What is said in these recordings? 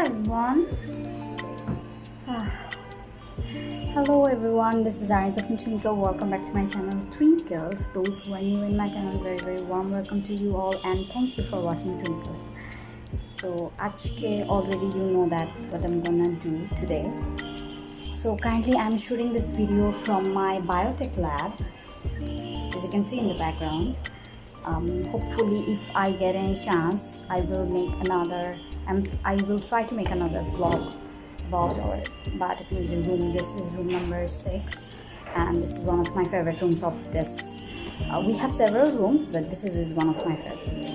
everyone. Hello everyone, this is Arita Twinkle. Welcome back to my channel Twinkles. Those who are new in my channel, very warm welcome to you all and thank you for watching Twinkles. So already you know that what I'm gonna do today. So currently I'm shooting this video from my biotech lab, as you can see in the background. Hopefully if I get any chance, I will try to make another vlog about our biotechnology room. This is room number 6 and this is one of my favorite rooms of this. We have several rooms, but this is one of my favorite.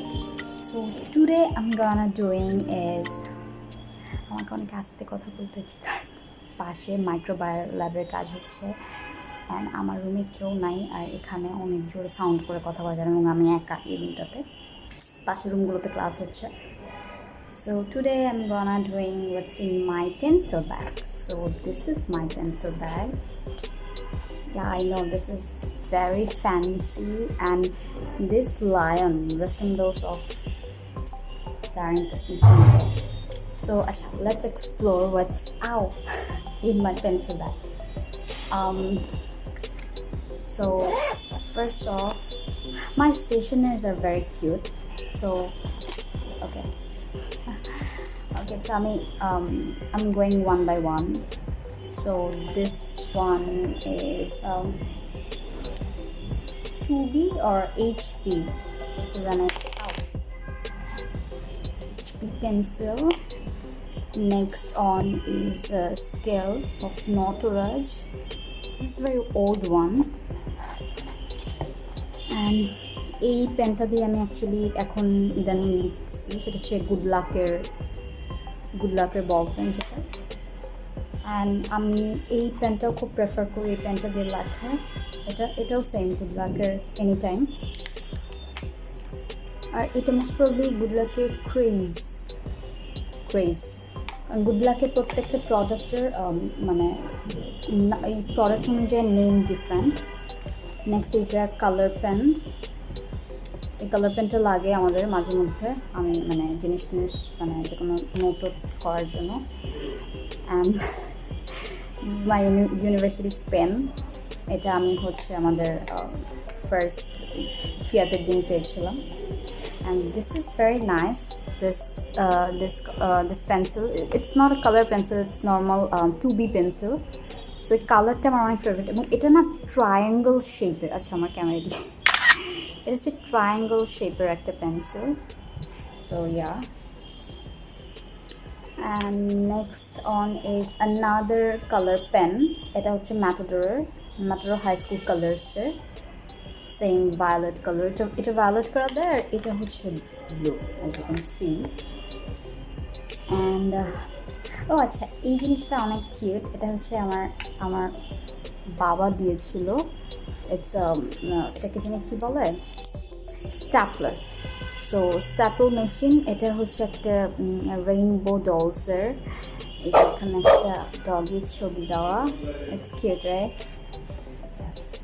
So today I'm gonna doing is আমাকে অনেক আস্তে কথা বলতে হচ্ছে কারণ পাশে মাইক্রোবায়োর ল্যাবের কাজ হচ্ছে অ্যান্ড আমার রুমে কেউ নাই আর এখানে অনেক জোরে সাউন্ড করে কথা বলা যায় এবং আমি একা এই রুমটাতে, পাশের রুমগুলোতে ক্লাস হচ্ছে. So today I'm gonna doing what's in my pencil bag. So this is my pencil bag. Yeah, I know this is very fancy and this lion resembles of So let's explore what's out in my pencil bag. So first off, my stationeries are very cute. So okay, so I'm going one by one. So this one is 2B or HP. This is an HP pencil. Next on is a scale of Nautilus. This is a very old one. And এই পেনটা দিয়ে আমি actually এখন ইদানিং লিখতেছি, সেটা হচ্ছে good লাকের ball pen যেটা. অ্যান্ড আমি এই পেনটাও খুব প্রেফার করি, এই পেনটা দিয়ে লেখা. এটাও সেম গুড লাকের এনি টাইম. আর এটা মোস্ট প্রবলি গুড লাকের ক্রেজ কারণ গুড লাকের প্রত্যেকটা প্রোডাক্টের মানে এই প্রোডাক্ট অনুযায়ী name different. Next is a colour pen. এই কালার পেনটা লাগে আমাদের মাঝে মধ্যে, আমি মানে জিনিস মানে যে কোনো নোট করার জন্য. And this is my university's pen. এটা আমি হচ্ছে আমাদের ফার্স্ট ফিয়াতের দিন পেয়েছিলাম. And this is very nice. This pencil, it's not a color pencil, it's normal 2B pencil. So এই কালারটা আমার অনেক ফেভারিট এবং এটা না ট্রায়াঙ্গল শেপের. আচ্ছা আমার ক্যামেরা দিয়ে এটা হচ্ছে ট্রায়াঙ্গল শেপের একটা pencil. So yeah, and next on is another colour pen. এটা হচ্ছে ম্যাটাডোর হাই স্কুল কালার্সের সেম ভায়োলেট কালার. এটা ভায়োলেট কালার দেয়, এটা হচ্ছে blue as you can see. And আচ্ছা এই জিনিসটা অনেক কিউট. এটা হচ্ছে আমার বাবা দিয়েছিল. ইটস এটাকে জানি কী বলে, স্ট্যাপলার. So staple machine. এটা হচ্ছে একটা রেইনবো ডলসের. এই যে এখানে একটা ডগের ছবি দেওয়া. It's cute, right?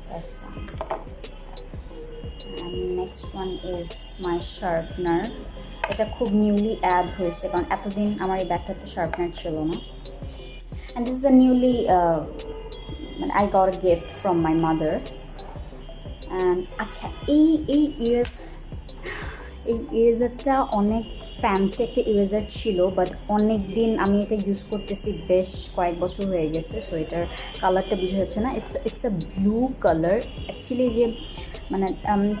That's one. And next one is my sharpener. এটা খুব নিউলি অ্যাড হয়েছে কারণ এতদিন আমার এই ব্যাগটাতে শার্পনার ছিল না. And this is a newly I got a gift from my mother. And আচ্ছা এই ইরেজারটা অনেক ফ্যান্সি একটা ইরেজার ছিল, বাট অনেক দিন আমি এটা ইউজ করতেছি, বেশ কয়েক বছর হয়ে গেছে. সো এটার কালারটা বোঝা যাচ্ছে না. It's a blue colour. Actually যে মানে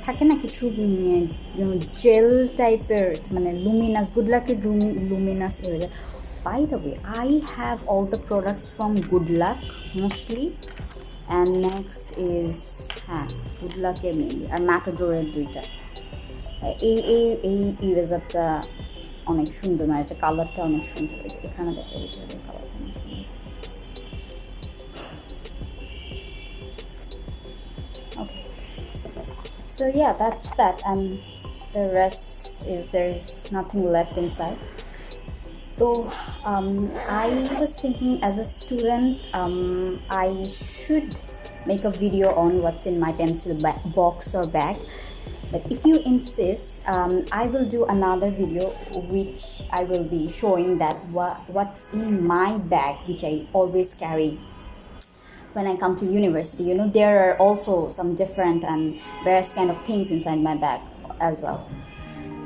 থাকে না কিছু জেল টাইপের মানে লুমিনাস, গুড লাকের luminous eraser. By the way, I have all the products from Good Luck mostly. And next is Good লাকের মেনলি আর ম্যাটাডোরের দুইটা. এই ইরেজারটা অনেক সুন্দর, মানে এটা কালারটা অনেক সুন্দর হয়েছে. এখানে দেখা গেছে কালারটা অনেক সুন্দর. ওকে, so yeah, that's that, and the rest is there is nothing left inside. So I was thinking as a student I should make a video on what's in my pencil box or bag. But if you insist, I will do another video which I will be showing that what's in my bag, which I always carry when I come to university. You know, there are also some different and various kind of things inside my bag as well.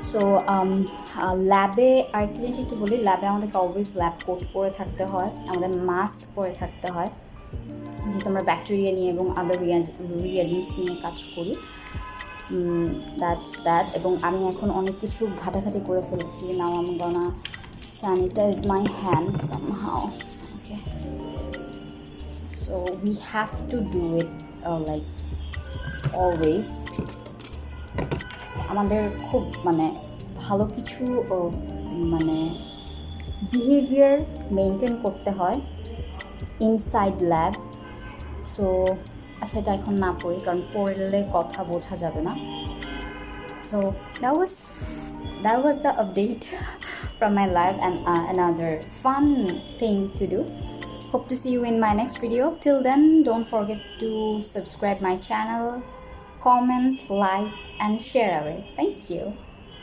So ল্যাবে আরেকটা জিনিস একটু বলি, ল্যাবে আমাদেরকে always lab coat পরে থাকতে হয়, আমাদের মাস্ক পরে থাকতে হয়, যেহেতু আমরা ব্যাকটেরিয়া নিয়ে এবং আদার রিয়াজেন্টস নিয়ে কাজ করি। দ্যাটস এবং আমি এখন অনেক কিছু ঘাটাঘাটি করে ফেলছি। নাও আমি gonna sanitise my hand somehow. Okay, so we have to do it like always. আমাদের খুব মানে ভালো কিছু মানে বিহেভিয়ার মেনটেন করতে হয় ইনসাইড ল্যাব। সো আচ্ছা, এটা এখন না পড়ি কারণ পড়লে কথা বোঝা যাবে না। So that was the update from my lab and another fun thing to do. Hope to see you in my next video. Till then, don't forget to subscribe my channel, comment, like and share away. Thank you.